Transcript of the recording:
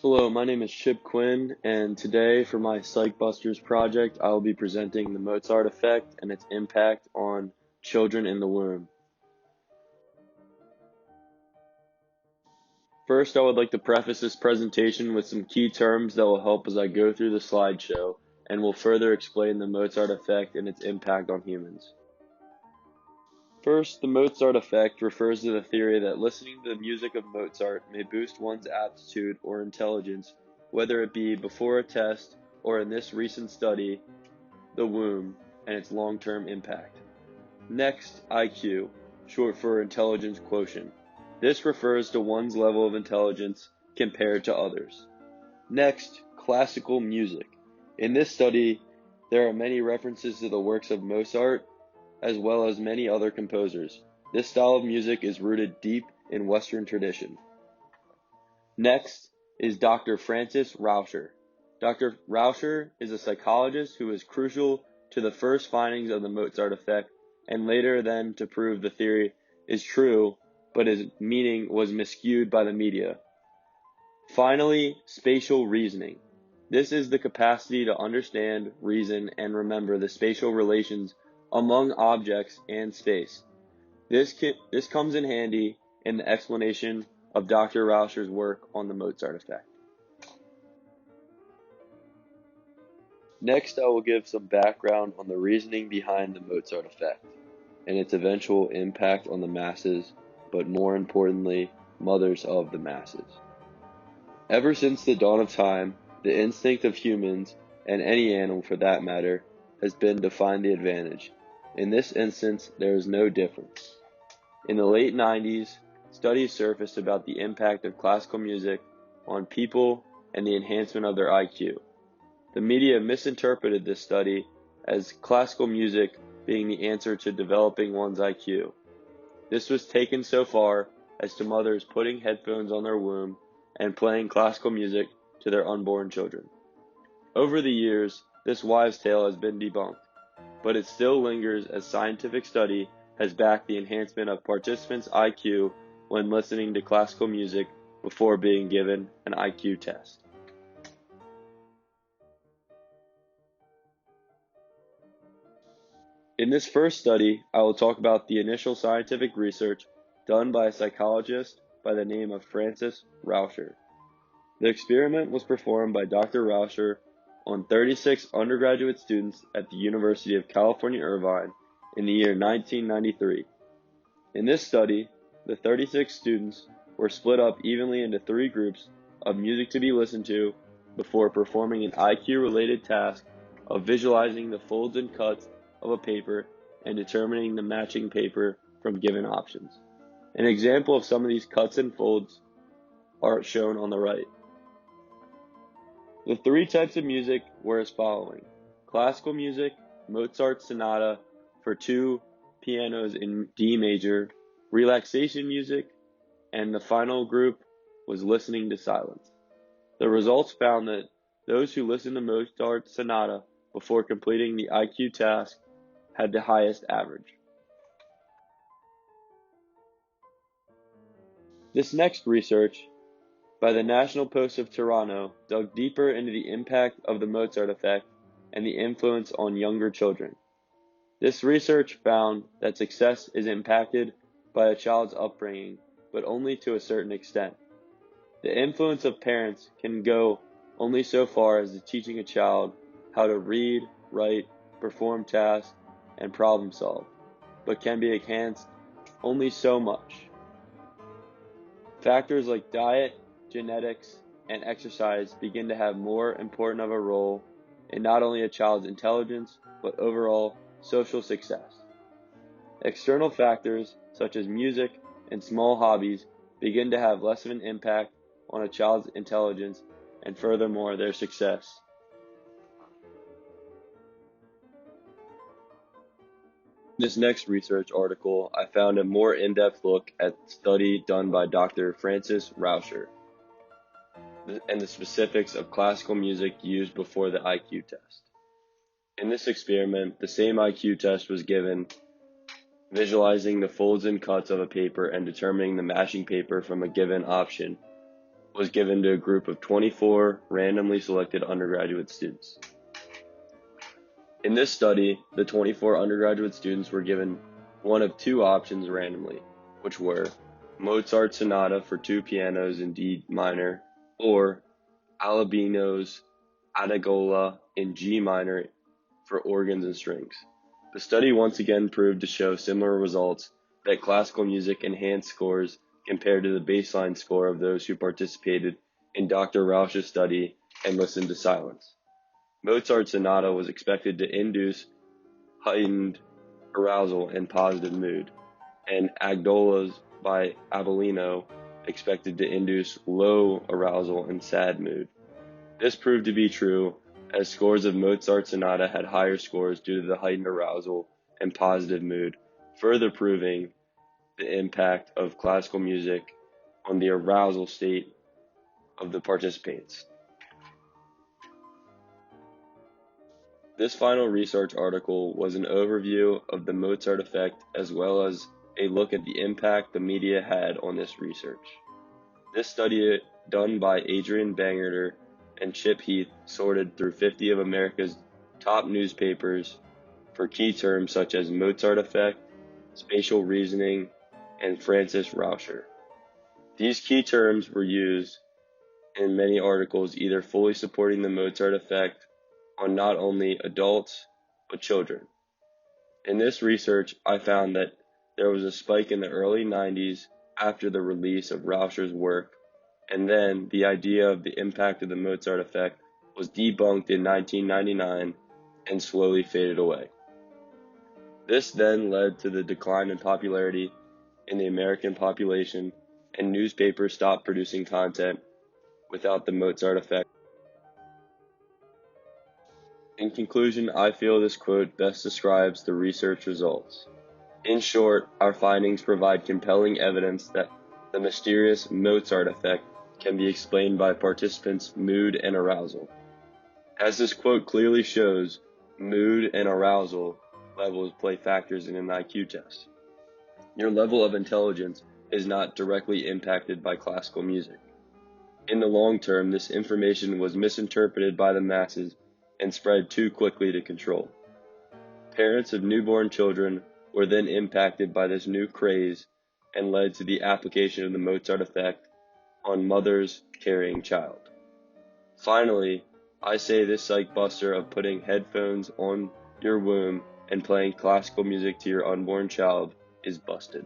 Hello, my name is Quinn, and today for my Psychbusters project, I will be presenting the Mozart effect and its impact on children in the womb. First, I would like to preface this presentation with some key terms that will help as I go through the slideshow and will further explain the Mozart effect and its impact on humans. First, the Mozart effect refers to the theory that listening to the music of Mozart may boost one's aptitude or intelligence, whether it be before a test or in this recent study, the womb, and its long-term impact. Next, IQ, short for intelligence quotient. This refers to one's level of intelligence compared to others. Next, classical music. In this study, there are many references to the works of Mozart, as well as many other composers. This style of music is rooted deep in Western tradition. Next is Dr. Francis Rauscher. Dr. Rauscher is a psychologist who was crucial to the first findings of the Mozart effect and later then to prove the theory is true, but his meaning was miscued by the media. Finally, spatial reasoning. This is the capacity to understand, reason, and remember the spatial relations among objects and space. This comes in handy in the explanation of Dr. Rauscher's work on the Mozart effect. Next, I will give some background on the reasoning behind the Mozart effect and its eventual impact on the masses, but more importantly, mothers of the masses. Ever since the dawn of time, the instinct of humans, and any animal for that matter, has been to find the advantage. In this instance, there is no difference. In the late 90s, studies surfaced about the impact of classical music on people and the enhancement of their IQ. The media misinterpreted this study as classical music being the answer to developing one's IQ. This was taken so far as to mothers putting headphones on their womb and playing classical music to their unborn children. Over the years, this wives' tale has been debunked, but it still lingers as scientific study has backed the enhancement of participants' IQ when listening to classical music before being given an IQ test. In this first study, I will talk about the initial scientific research done by a psychologist by the name of Francis Rauscher. The experiment was performed by Dr. Rauscher on 36 undergraduate students at the University of California, Irvine in the year 1993. In this study, the 36 students were split up evenly into 3 groups of music to be listened to before performing an IQ-related task of visualizing the folds and cuts of a paper and determining the matching paper from given options. An example of some of these cuts and folds are shown on the right. The 3 types of music were as following: classical music, Mozart's sonata for 2 pianos in D major, relaxation music, and the final group was listening to silence. The results found that those who listened to Mozart's sonata before completing the IQ task had the highest average. This next research by the National Post of Toronto dug deeper into the impact of the Mozart effect and the influence on younger children. This research found that success is impacted by a child's upbringing, but only to a certain extent. The influence of parents can go only so far as to teaching a child how to read, write, perform tasks, and problem solve, but can be enhanced only so much. Factors like diet, genetics, and exercise begin to have more important of a role in not only a child's intelligence, but overall social success. External factors such as music and small hobbies begin to have less of an impact on a child's intelligence and furthermore their success. In this next research article, I found a more in-depth look at the study done by Dr. Francis Rauscher and the specifics of classical music used before the IQ test. In this experiment, the same IQ test was given, visualizing the folds and cuts of a paper and determining the matching paper from a given option was given to a group of 24 randomly selected undergraduate students. In this study, the 24 undergraduate students were given one of two options randomly, which were Mozart's Sonata for two pianos in D minor or Albino's Adagola in G minor for organs and strings. The study once again proved to show similar results, that classical music enhanced scores compared to the baseline score of those who participated in Dr. Rausch's study and listened to silence. Mozart's Sonata was expected to induce heightened arousal and positive mood, and Agdola's by Abellino expected to induce low arousal and sad mood. This proved to be true, as scores of Mozart's Sonata had higher scores due to the heightened arousal and positive mood, further proving the impact of classical music on the arousal state of the participants. This final research article was an overview of the Mozart effect as well as a look at the impact the media had on this research. This study, done by Adrian Bangerter and Chip Heath, sorted through 50 of America's top newspapers for key terms such as Mozart effect, spatial reasoning, and Francis Rauscher. These key terms were used in many articles, either fully supporting the Mozart effect on not only adults, but children. In this research, I found that there was a spike in the early 90s after the release of Rauscher's work, and then the idea of the impact of the Mozart effect was debunked in 1999 and slowly faded away. This then led to the decline in popularity in the American population, and newspapers stopped producing content without the Mozart effect. In conclusion, I feel this quote best describes the research results. In short, our findings provide compelling evidence that the mysterious Mozart effect can be explained by participants' mood and arousal. As this quote clearly shows, mood and arousal levels play factors in an IQ test. Your level of intelligence is not directly impacted by classical music. In the long term, this information was misinterpreted by the masses and spread too quickly to control. Parents of newborn children were then impacted by this new craze and led to the application of the Mozart effect on mothers carrying child. Finally, I say this Psychbuster of putting headphones on your womb and playing classical music to your unborn child is busted.